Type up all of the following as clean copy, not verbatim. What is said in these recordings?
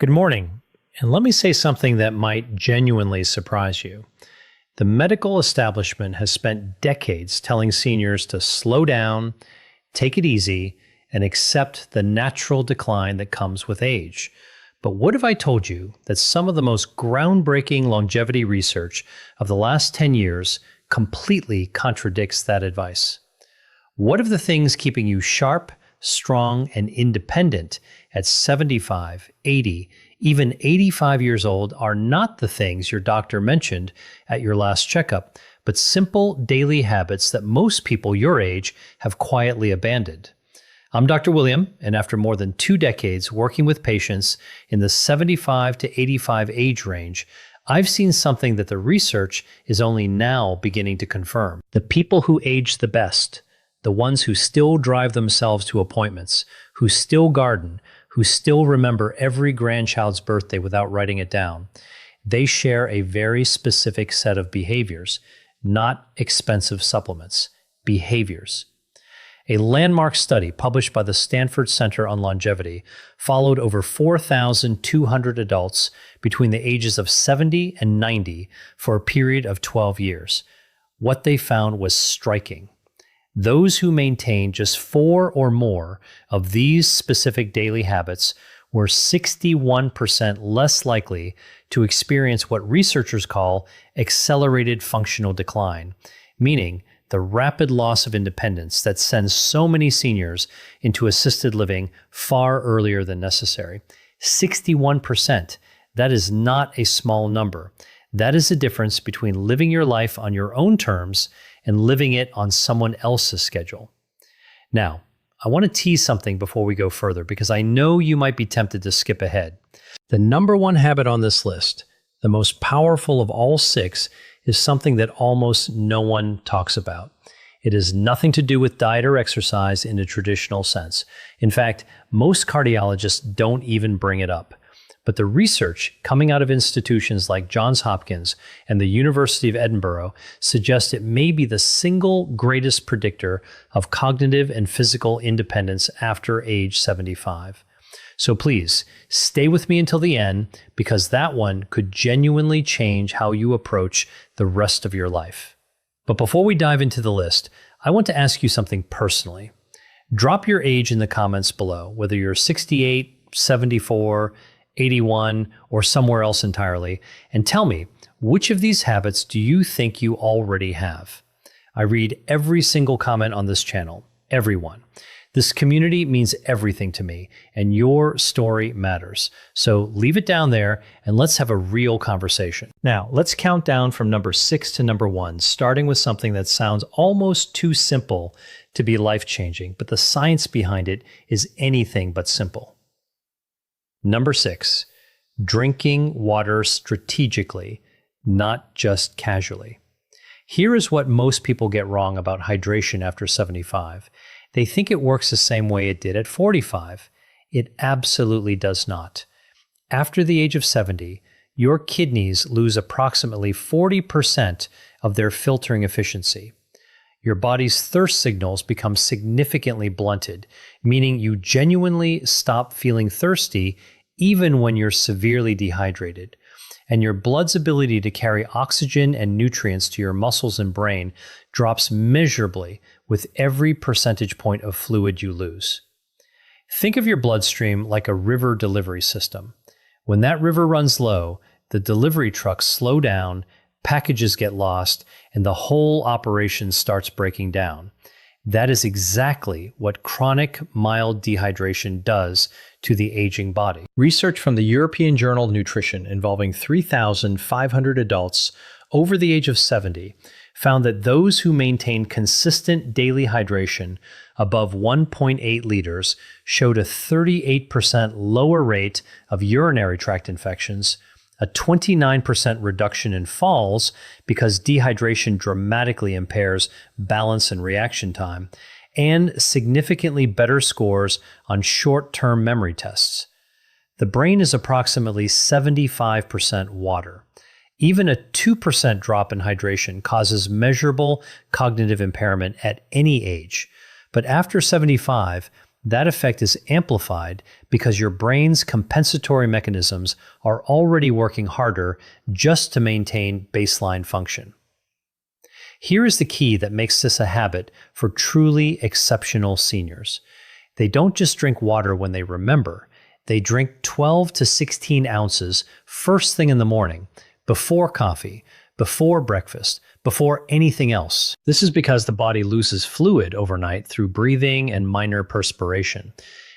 Good morning, and let me say something that might genuinely surprise you. The medical establishment has spent decades telling seniors to slow down, take it easy, and accept the natural decline that comes with age. But what if I told you that some of the most groundbreaking longevity research of the last 10 years completely contradicts that advice? What if the things keeping you sharp, strong, and independent at 75, 80, even 85 years old are not the things your doctor mentioned at your last checkup, but simple daily habits that most people your age have quietly abandoned? I'm Dr. William, and after more than 2 decades working with patients in the 75 to 85 age range, I've seen something that the research is only now beginning to confirm. The people who age the best, the ones who still drive themselves to appointments, who still garden, who still remember every grandchild's birthday without writing it down, they share a very specific set of behaviors, not expensive supplements, behaviors. A landmark study published by the Stanford Center on Longevity followed over 4,200 adults between the ages of 70 and 90 for a period of 12 years. What they found was striking. Those who maintained just 4 or more of these specific daily habits were 61% less likely to experience what researchers call accelerated functional decline, meaning the rapid loss of independence that sends so many seniors into assisted living far earlier than necessary. 61%. That is not a small number. That is the difference between living your life on your own terms and living it on someone else's schedule. Now, I want to tease something before we go further because I know you might be tempted to skip ahead. The number one habit on this list, the most powerful of all 6, is something that almost no one talks about. It has nothing to do with diet or exercise in a traditional sense. In fact, most cardiologists don't even bring it up. But the research coming out of institutions like Johns Hopkins and the University of Edinburgh suggests it may be the single greatest predictor of cognitive and physical independence after age 75. So please, stay with me until the end because that one could genuinely change how you approach the rest of your life. But before we dive into the list, I want to ask you something personally. Drop your age in the comments below, whether you're 68, 74, 81, or somewhere else entirely, and tell me, which of these habits do you think you already have? I read every single comment on this channel, everyone. This community means everything to me, and your story matters. So leave it down there, and let's have a real conversation. Now, let's count down from number 6 to number 1, starting with something that sounds almost too simple to be life-changing, but the science behind it is anything but simple. Number 6, drinking water strategically, not just casually. Here is what most people get wrong about hydration after 75. They think it works the same way it did at 45. It absolutely does not. After the age of 70, your kidneys lose approximately 40% of their filtering efficiency. Your body's thirst signals become significantly blunted, meaning you genuinely stop feeling thirsty even when you're severely dehydrated. And your blood's ability to carry oxygen and nutrients to your muscles and brain drops measurably with every percentage point of fluid you lose. Think of your bloodstream like a river delivery system. When that river runs low, the delivery trucks slow down, packages get lost, and the whole operation starts breaking down. That is exactly what chronic mild dehydration does to the aging body. Research from the European Journal of Nutrition involving 3,500 adults over the age of 70 found that those who maintained consistent daily hydration above 1.8 liters showed a 38% lower rate of urinary tract infections, a 29% reduction in falls because dehydration dramatically impairs balance and reaction time, and significantly better scores on short-term memory tests. The brain is approximately 75% water. Even a 2% drop in hydration causes measurable cognitive impairment at any age. But after 75, that effect is amplified because your brain's compensatory mechanisms are already working harder just to maintain baseline function. Here is the key that makes this a habit for truly exceptional seniors. They don't just drink water when they remember. They drink 12 to 16 ounces first thing in the morning, before coffee, before breakfast, before anything else. This is because the body loses fluid overnight through breathing and minor perspiration.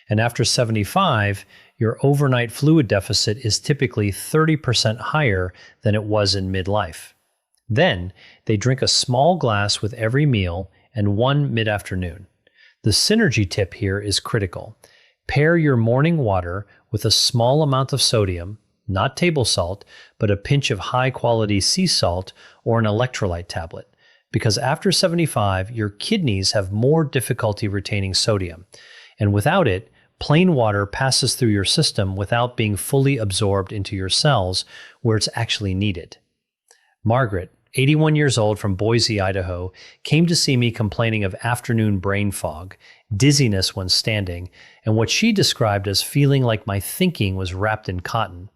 And after 75, your overnight fluid deficit is typically 30% higher than it was in midlife. Then, they drink a small glass with every meal and one mid-afternoon. The synergy tip here is critical. Pair your morning water with a small amount of sodium, not table salt, but a pinch of high-quality sea salt or an electrolyte tablet. Because after 75, your kidneys have more difficulty retaining sodium. And without it, plain water passes through your system without being fully absorbed into your cells where it's actually needed. Margaret, 81 years old from Boise, Idaho, came to see me complaining of afternoon brain fog, dizziness when standing, and what she described as feeling like my thinking was wrapped in cotton.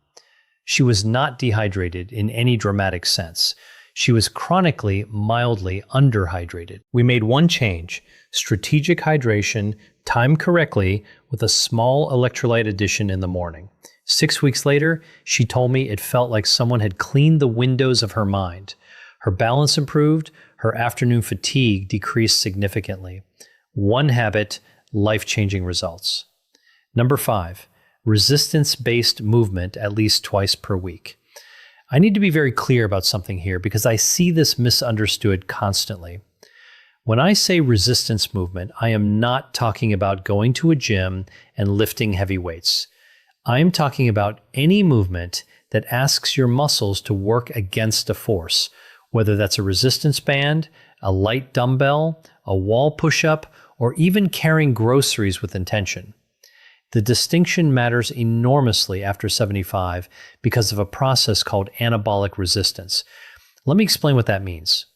She was not dehydrated in any dramatic sense. She was chronically, mildly underhydrated. We made one change: strategic hydration, timed correctly, with a small electrolyte addition in the morning. 6 weeks later, she told me it felt like someone had cleaned the windows of her mind. Her balance improved, her afternoon fatigue decreased significantly. One habit, life-changing results. Number 5, resistance-based movement at least twice per week. I need to be very clear about something here because I see this misunderstood constantly. When I say resistance movement, I am not talking about going to a gym and lifting heavy weights. I am talking about any movement that asks your muscles to work against a force, whether that's a resistance band, a light dumbbell, a wall push-up, or even carrying groceries with intention. The distinction matters enormously after 75 because of a process called anabolic resistance. Let me explain what that means.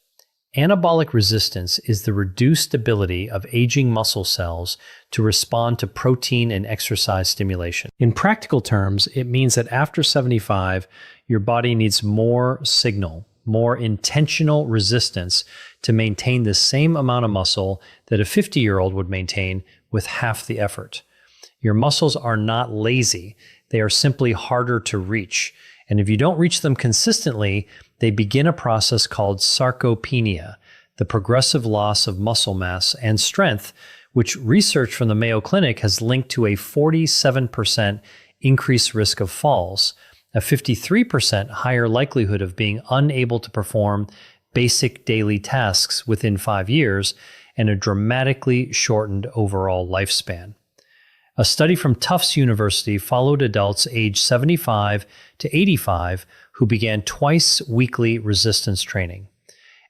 Anabolic resistance is the reduced ability of aging muscle cells to respond to protein and exercise stimulation. In practical terms, it means that after 75, your body needs more signal, more intentional resistance to maintain the same amount of muscle that a 50-year-old would maintain with half the effort. Your muscles are not lazy. They are simply harder to reach. And if you don't reach them consistently, they begin a process called sarcopenia, the progressive loss of muscle mass and strength, which research from the Mayo Clinic has linked to a 47% increased risk of falls, a 53% higher likelihood of being unable to perform basic daily tasks within 5 years, and a dramatically shortened overall lifespan. A study from Tufts University followed adults aged 75 to 85 who began twice-weekly resistance training.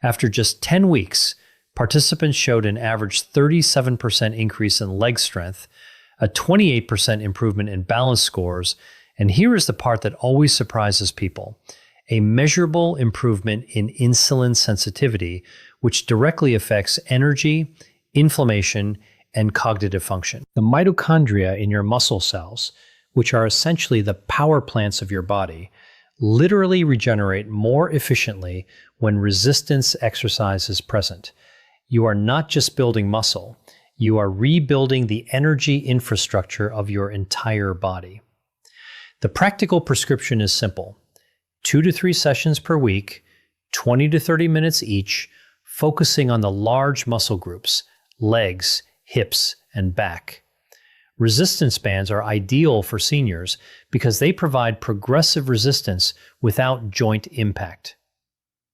After just 10 weeks, participants showed an average 37% increase in leg strength, a 28% improvement in balance scores, and here is the part that always surprises people: a measurable improvement in insulin sensitivity, which directly affects energy, inflammation, and cognitive function. The mitochondria in your muscle cells, which are essentially the power plants of your body, literally regenerate more efficiently when resistance exercise is present. You are not just building muscle, you are rebuilding the energy infrastructure of your entire body. The practical prescription is simple: 2 to 3 sessions per week, 20 to 30 minutes each, focusing on the large muscle groups, legs, hips, and back. Resistance bands are ideal for seniors because they provide progressive resistance without joint impact.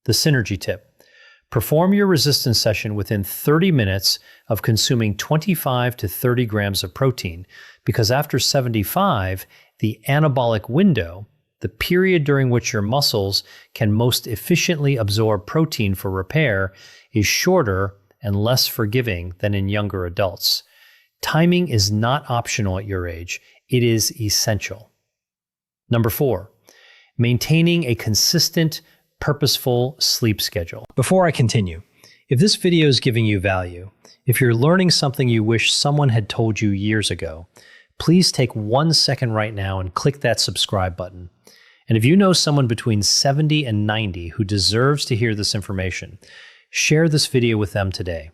The synergy tip: perform your resistance session within 30 minutes of consuming 25 to 30 grams of protein, because after 75, the anabolic window, the period during which your muscles can most efficiently absorb protein for repair, is shorter and less forgiving than in younger adults. Timing is not optional at your age, it is essential. Number 4, maintaining a consistent, purposeful sleep schedule. Before I continue, If this video is giving you value, if you're learning something you wish someone had told you years ago, please take 1 second right now and click that subscribe button. And if you know someone between 70 and 90 who deserves to hear this information, share this video with them today.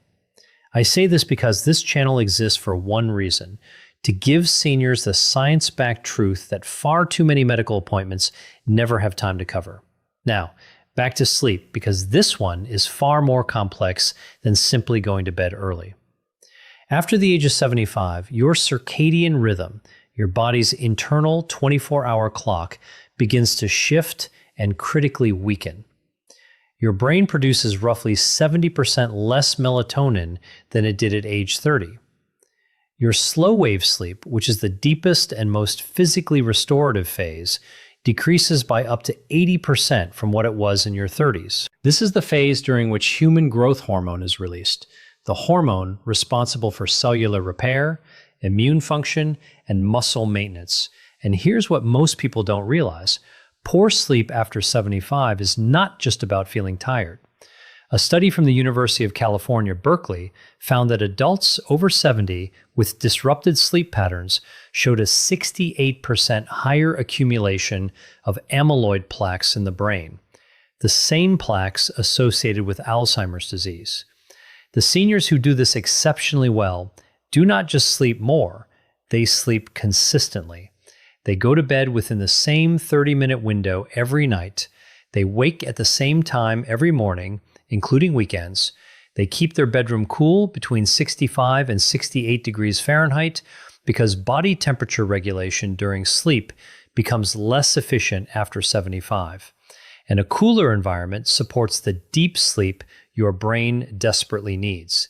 I say this because this channel exists for one reason: to give seniors the science-backed truth that far too many medical appointments never have time to cover. Now, back to sleep, because this one is far more complex than simply going to bed early. After the age of 75, your circadian rhythm, your body's internal 24-hour clock, begins to shift and critically weaken. Your brain produces roughly 70% less melatonin than it did at age 30. Your slow wave sleep, which is the deepest and most physically restorative phase, decreases by up to 80% from what it was in your 30s. This is the phase during which human growth hormone is released, the hormone responsible for cellular repair, immune function, and muscle maintenance. And here's what most people don't realize: poor sleep after 75 is not just about feeling tired. A study from the University of California, Berkeley, found that adults over 70 with disrupted sleep patterns showed a 68% higher accumulation of amyloid plaques in the brain, the same plaques associated with Alzheimer's disease. The seniors who do this exceptionally well do not just sleep more, they sleep consistently. They go to bed within the same 30-minute window every night. They wake at the same time every morning, including weekends. They keep their bedroom cool between 65 and 68 degrees Fahrenheit because body temperature regulation during sleep becomes less efficient after 75. And a cooler environment supports the deep sleep your brain desperately needs.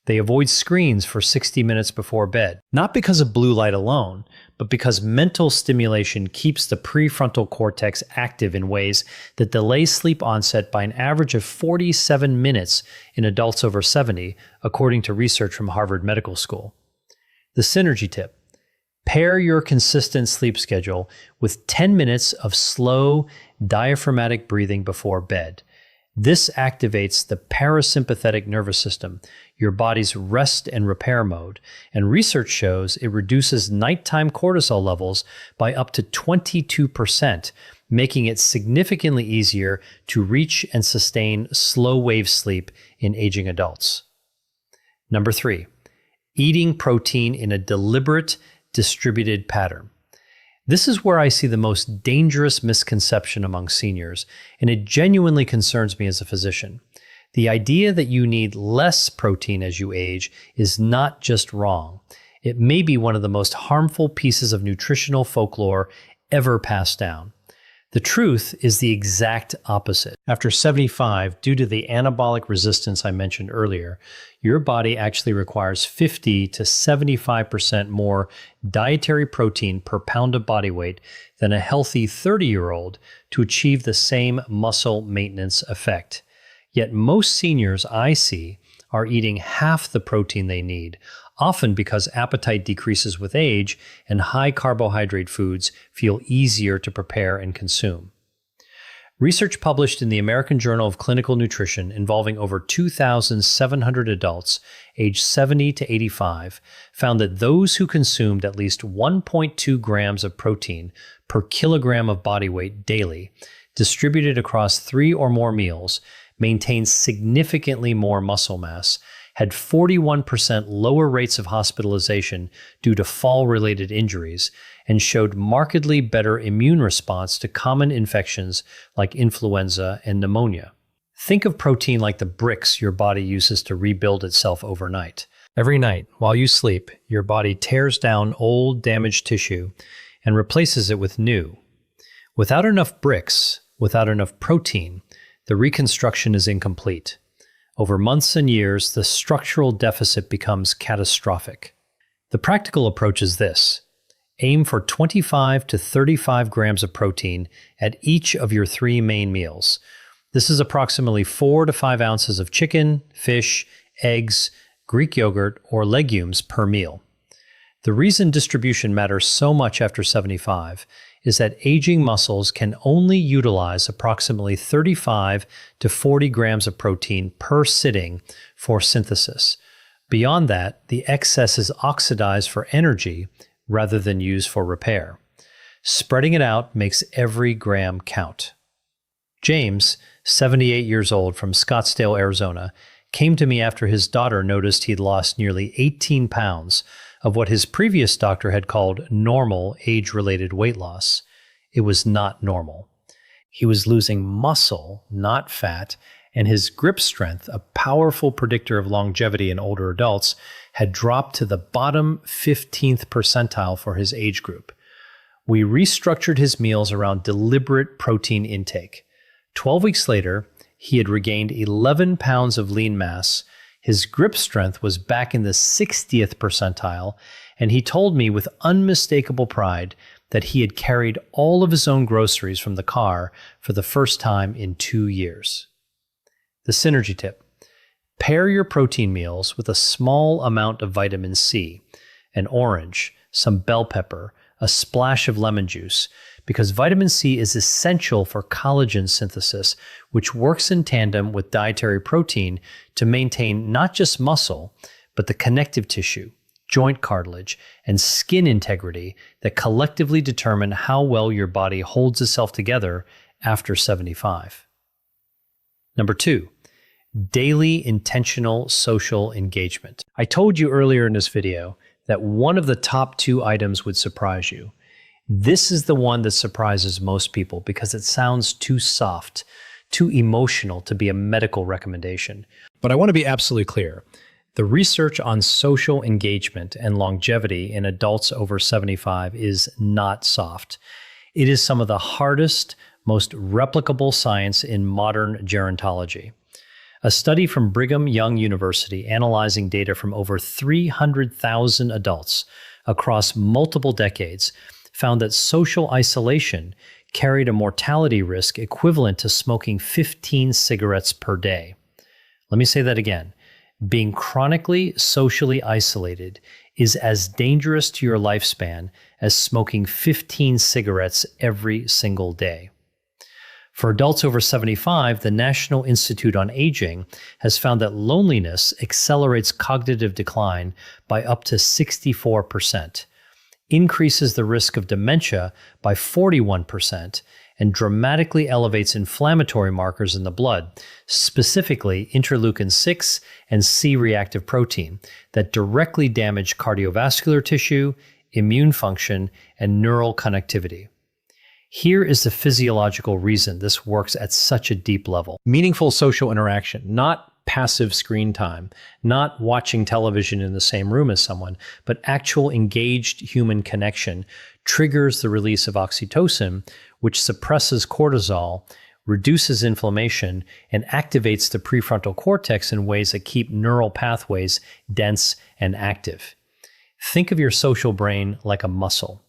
They avoid screens for 60 minutes before bed, not because of blue light alone, but because mental stimulation keeps the prefrontal cortex active in ways that delay sleep onset by an average of 47 minutes in adults over 70, according to research from Harvard Medical School. The synergy tip: pair your consistent sleep schedule with 10 minutes of slow, diaphragmatic breathing before bed. This activates the parasympathetic nervous system, your body's rest and repair mode, and research shows it reduces nighttime cortisol levels by up to 22%, making it significantly easier to reach and sustain slow wave sleep in aging adults. Number 3, eating protein in a deliberate, distributed pattern. This is where I see the most dangerous misconception among seniors, and it genuinely concerns me as a physician. The idea that you need less protein as you age is not just wrong. It may be one of the most harmful pieces of nutritional folklore ever passed down. The truth is the exact opposite. After 75, due to the anabolic resistance I mentioned earlier, your body actually requires 50 to 75% more dietary protein per pound of body weight than a healthy 30-year-old to achieve the same muscle maintenance effect. Yet most seniors I see are eating half the protein they need, often because appetite decreases with age and high carbohydrate foods feel easier to prepare and consume. Research published in the American Journal of Clinical Nutrition involving over 2,700 adults aged 70 to 85 found that those who consumed at least 1.2 grams of protein per kilogram of body weight daily, distributed across 3 or more meals, maintained significantly more muscle mass, had 41% lower rates of hospitalization due to fall-related injuries, and showed markedly better immune response to common infections like influenza and pneumonia. Think of protein like the bricks your body uses to rebuild itself overnight. Every night, while you sleep, your body tears down old, damaged tissue and replaces it with new. Without enough bricks, without enough protein, the reconstruction is incomplete. Over months and years, the structural deficit becomes catastrophic. The practical approach is this: aim for 25 to 35 grams of protein at each of your 3 main meals. This is approximately 4 to 5 ounces of chicken, fish, eggs, Greek yogurt, or legumes per meal. The reason distribution matters so much after 75 is that aging muscles can only utilize approximately 35 to 40 grams of protein per sitting for synthesis. Beyond that, the excess is oxidized for energy rather than used for repair. Spreading it out makes every gram count. James, 78 years old from Scottsdale, Arizona, came to me after his daughter noticed he'd lost nearly 18 pounds of what his previous doctor had called normal age-related weight loss. It was not normal. He was losing muscle, not fat, and his grip strength, a powerful predictor of longevity in older adults, had dropped to the bottom 15th percentile for his age group. We restructured his meals around deliberate protein intake. 12 weeks later, he had regained 11 pounds of lean mass. His grip strength was back in the 60th percentile, and he told me with unmistakable pride that he had carried all of his own groceries from the car for the first time in 2 years. The synergy tip: pair your protein meals with a small amount of vitamin C, an orange, some bell pepper, a splash of lemon juice, because vitamin C is essential for collagen synthesis, which works in tandem with dietary protein to maintain not just muscle, but the connective tissue, joint cartilage, and skin integrity that collectively determine how well your body holds itself together after 75. Number 2, daily intentional social engagement. I told you earlier in this video that one of the top 2 items would surprise you. This is the one that surprises most people because it sounds too soft, too emotional to be a medical recommendation. But I want to be absolutely clear. The research on social engagement and longevity in adults over 75 is not soft. It is some of the hardest, most replicable science in modern gerontology. A study from Brigham Young University analyzing data from over 300,000 adults across multiple decades found that social isolation carried a mortality risk equivalent to smoking 15 cigarettes per day. Let me say that again. Being chronically socially isolated is as dangerous to your lifespan as smoking 15 cigarettes every single day. For adults over 75, the National Institute on Aging has found that loneliness accelerates cognitive decline by up to 64%, increases the risk of dementia by 41%, and dramatically elevates inflammatory markers in the blood, specifically interleukin-6 and C-reactive protein, that directly damage cardiovascular tissue, immune function, and neural connectivity. Here is the physiological reason this works at such a deep level. Meaningful social interaction, not passive screen time, not watching television in the same room as someone, but actual engaged human connection triggers the release of oxytocin, which suppresses cortisol, reduces inflammation, and activates the prefrontal cortex in ways that keep neural pathways dense and active. Think of your social brain like a muscle.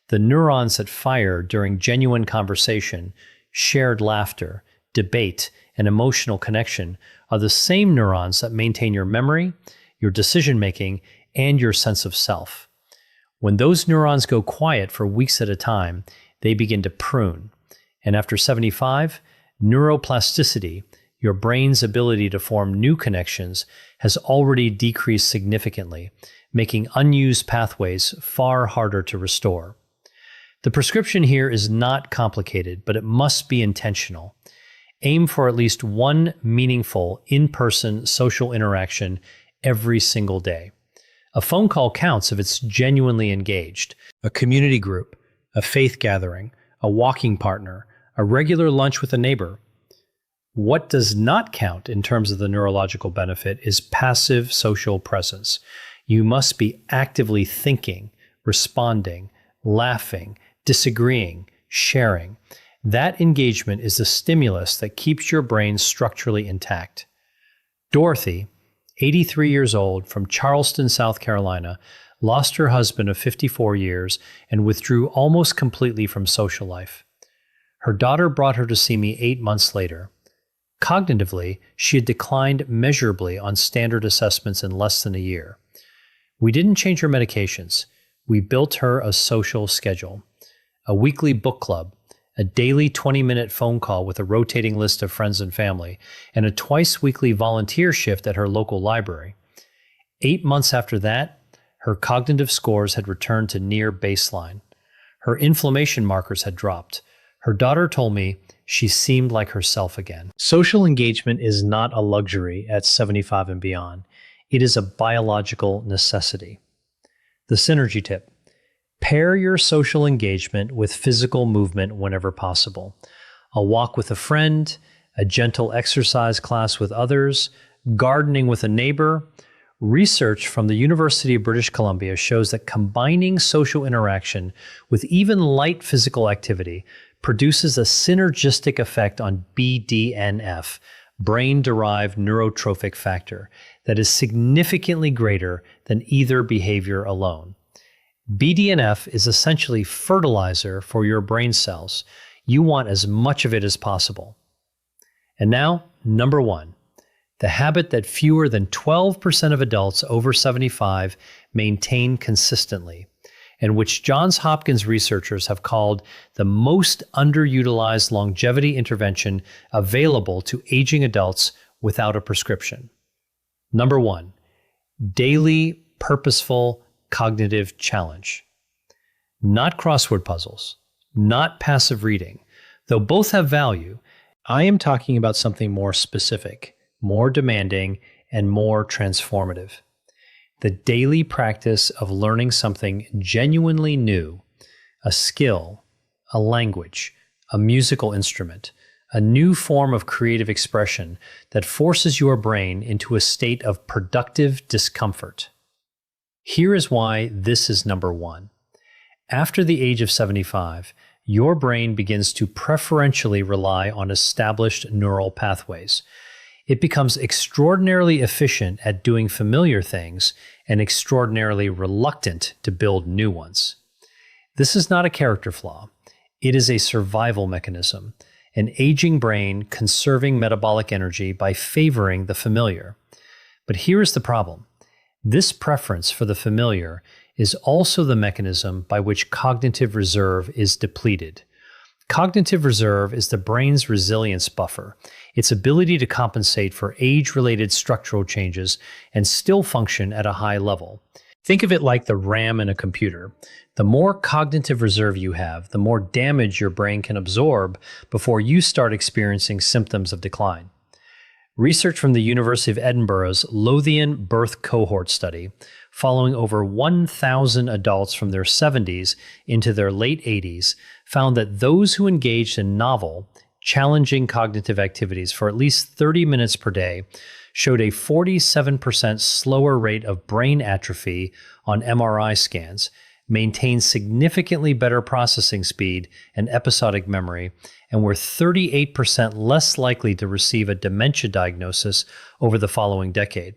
The neurons that fire during genuine conversation, shared laughter, debate, and emotional connection are the same neurons that maintain your memory, your decision-making, and your sense of self. When those neurons go quiet for weeks at a time, they begin to prune. And after 75, neuroplasticity, your brain's ability to form new connections, has already decreased significantly, making unused pathways far harder to restore. The prescription here is not complicated, but it must be intentional. Aim for at least one meaningful in-person social interaction every single day. A phone call counts if it's genuinely engaged. A community group, a faith gathering, a walking partner, a regular lunch with a neighbor. What does not count in terms of the neurological benefit is passive social presence. You must be actively thinking, responding, laughing, disagreeing, sharing. That engagement is the stimulus that keeps your brain structurally intact. Dorothy, 83 years old, from Charleston, South Carolina, lost her husband of 54 years and withdrew almost completely from social life. Her daughter brought her to see me 8 months later. Cognitively, she had declined measurably on standard assessments in less than a year. We didn't change her medications. We built her a social schedule. a weekly book club, a daily 20-minute phone call with a rotating list of friends and family, and a twice-weekly volunteer shift at her local library. 8 months after that, her cognitive scores had returned to near baseline. Her inflammation markers had dropped. Her daughter told me she seemed like herself again. Social engagement is not a luxury at 75 and beyond. It is a biological necessity. The synergy tip: pair your social engagement with physical movement whenever possible. A walk with a friend, a gentle exercise class with others, gardening with a neighbor. Research from the University of British Columbia shows that combining social interaction with even light physical activity produces a synergistic effect on BDNF, brain-derived neurotrophic factor, that is significantly greater than either behavior alone. BDNF is essentially fertilizer for your brain cells. You want as much of it as possible. And now, number 1. The habit that fewer than 12% of adults over 75 maintain consistently, and which Johns Hopkins researchers have called the most underutilized longevity intervention available to aging adults without a prescription. Number 1, daily purposeful cognitive challenge. Not crossword puzzles, not passive reading. Though both have value, I am talking about something more specific, more demanding, and more transformative. The daily practice of learning something genuinely new, a skill, a language, a musical instrument, a new form of creative expression that forces your brain into a state of productive discomfort. Here is why this is number 1. After the age of 75, your brain begins to preferentially rely on established neural pathways. It becomes extraordinarily efficient at doing familiar things and extraordinarily reluctant to build new ones. This is not a character flaw. It is a survival mechanism, an aging brain conserving metabolic energy by favoring the familiar. But here is the problem. This preference for the familiar is also the mechanism by which cognitive reserve is depleted. Cognitive reserve is the brain's resilience buffer, its ability to compensate for age-related structural changes and still function at a high level. Think of it like the RAM in a computer. The more cognitive reserve you have, the more damage your brain can absorb before you start experiencing symptoms of decline. Research from the University of Edinburgh's Lothian Birth Cohort Study, following over 1,000 adults from their 70s into their late 80s, found that those who engaged in novel, challenging cognitive activities for at least 30 minutes per day showed a 47% slower rate of brain atrophy on MRI scans, maintained significantly better processing speed and episodic memory, and were 38% less likely to receive a dementia diagnosis over the following decade.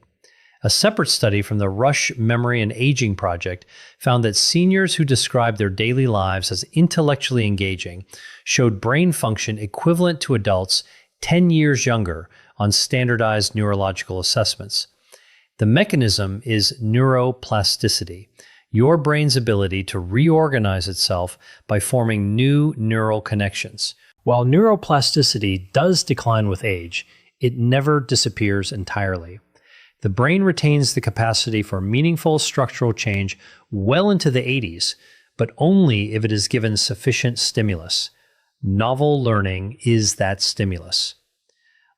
A separate study from the Rush Memory and Aging Project found that seniors who described their daily lives as intellectually engaging showed brain function equivalent to adults 10 years younger on standardized neurological assessments. The mechanism is neuroplasticity, your brain's ability to reorganize itself by forming new neural connections. While neuroplasticity does decline with age, it never disappears entirely. The brain retains the capacity for meaningful structural change well into the 80s, but only if it is given sufficient stimulus. Novel learning is that stimulus.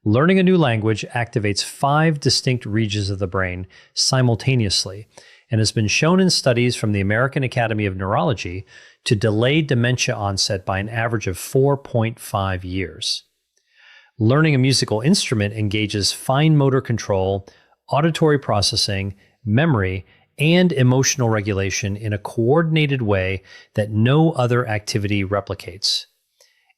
Learning a new language activates 5 distinct regions of the brain simultaneously and has been shown in studies from the American Academy of Neurology to delay dementia onset by an average of 4.5 years. Learning a musical instrument engages fine motor control, auditory processing, memory, and emotional regulation in a coordinated way that no other activity replicates.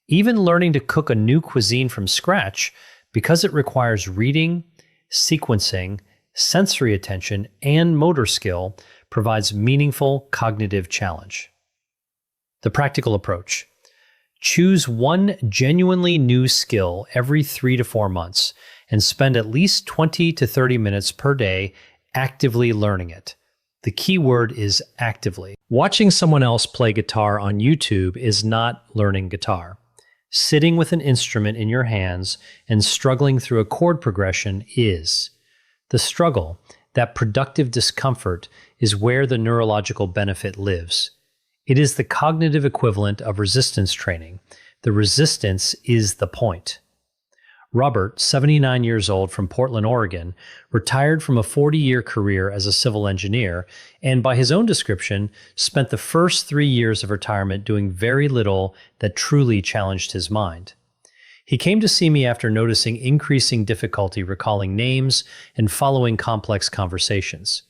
Even learning to cook a new cuisine from scratch, because it requires reading, sequencing, sensory attention, and motor skill, provides meaningful cognitive challenge. The practical approach. Choose one genuinely new skill every 3 to 4 months and spend at least 20 to 30 minutes per day actively learning it. The key word is actively. Watching someone else play guitar on YouTube is not learning guitar. Sitting with an instrument in your hands and struggling through a chord progression is. The struggle, that productive discomfort, is where the neurological benefit lives. It is the cognitive equivalent of resistance training. The resistance is the point. Robert, 79 years old from Portland, Oregon, retired from a 40-year career as a civil engineer and, by his own description, spent the first 3 years of retirement doing very little that truly challenged his mind. He came to see me after noticing increasing difficulty recalling names and following complex conversations.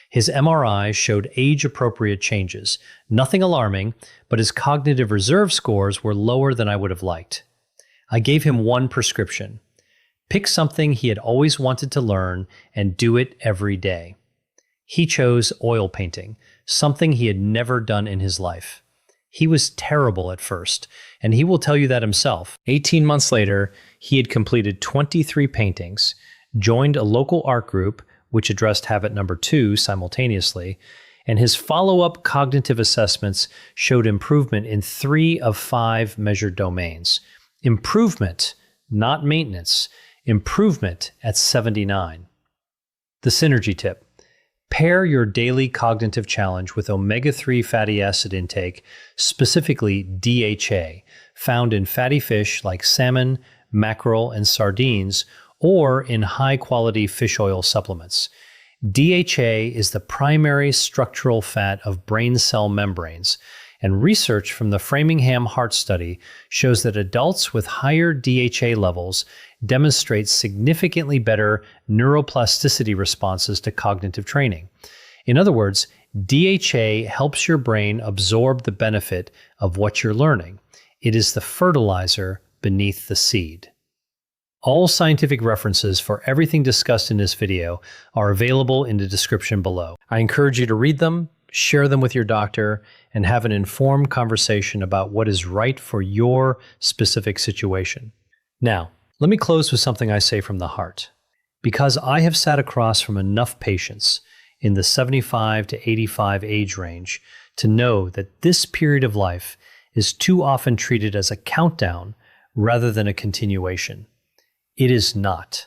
His MRI showed age-appropriate changes, nothing alarming, but his cognitive reserve scores were lower than I would have liked. I gave him one prescription. Pick something he had always wanted to learn and do it every day. He chose oil painting, something he had never done in his life. He was terrible at first, and he will tell you that himself. 18 months later, he had completed 23 paintings, joined a local art group, which addressed habit number 2 simultaneously, and his follow-up cognitive assessments showed improvement in 3 of 5 measured domains. Improvement, not maintenance. Improvement at 79. The synergy tip. Pair your daily cognitive challenge with omega-3 fatty acid intake, specifically DHA, found in fatty fish like salmon, mackerel, and sardines, or in high-quality fish oil supplements. DHA is the primary structural fat of brain cell membranes, and research from the Framingham Heart Study shows that adults with higher DHA levels demonstrate significantly better neuroplasticity responses to cognitive training. In other words, DHA helps your brain absorb the benefit of what you're learning. It is the fertilizer beneath the seed. All scientific references for everything discussed in this video are available in the description below. I encourage you to read them, share them with your doctor, and have an informed conversation about what is right for your specific situation. Now, let me close with something I say from the heart. Because I have sat across from enough patients in the 75 to 85 age range to know that this period of life is too often treated as a countdown rather than a continuation. It is not.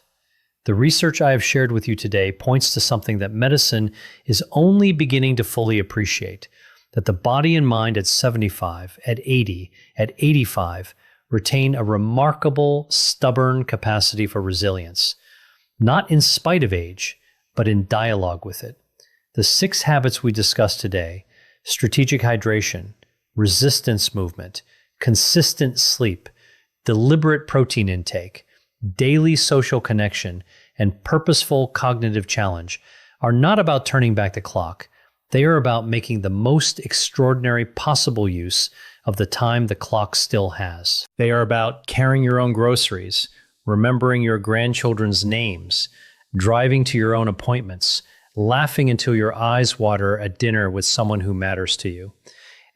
The research I have shared with you today points to something that medicine is only beginning to fully appreciate, that the body and mind at 75, at 80, at 85 retain a remarkable, stubborn capacity for resilience, not in spite of age, but in dialogue with it. The 6 habits we discussed today, strategic hydration, resistance movement, consistent sleep, deliberate protein intake, daily social connection, and purposeful cognitive challenge, are not about turning back the clock. They are about making the most extraordinary possible use of the time the clock still has. They are about carrying your own groceries, remembering your grandchildren's names, driving to your own appointments, laughing until your eyes water at dinner with someone who matters to you.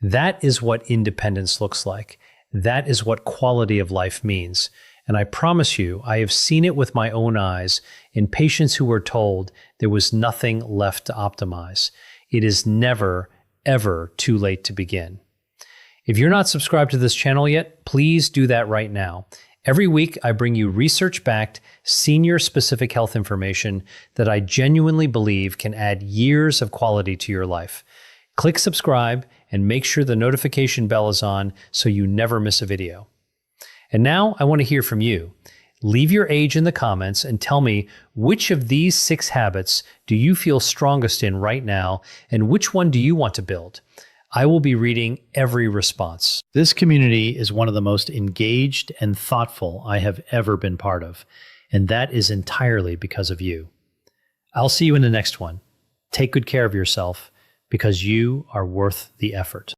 That is what independence looks like. That is what quality of life means. And I promise you, I have seen it with my own eyes in patients who were told there was nothing left to optimize. It is never, ever too late to begin. If you're not subscribed to this channel yet, please do that right now. Every week, I bring you research-backed, senior-specific health information that I genuinely believe can add years of quality to your life. Click subscribe and make sure the notification bell is on so you never miss a video. And now I want to hear from you. Leave your age in the comments and tell me which of these 6 habits do you feel strongest in right now, and which one do you want to build? I will be reading every response. This community is one of the most engaged and thoughtful I have ever been part of, and that is entirely because of you. I'll see you in the next one. Take good care of yourself, because you are worth the effort.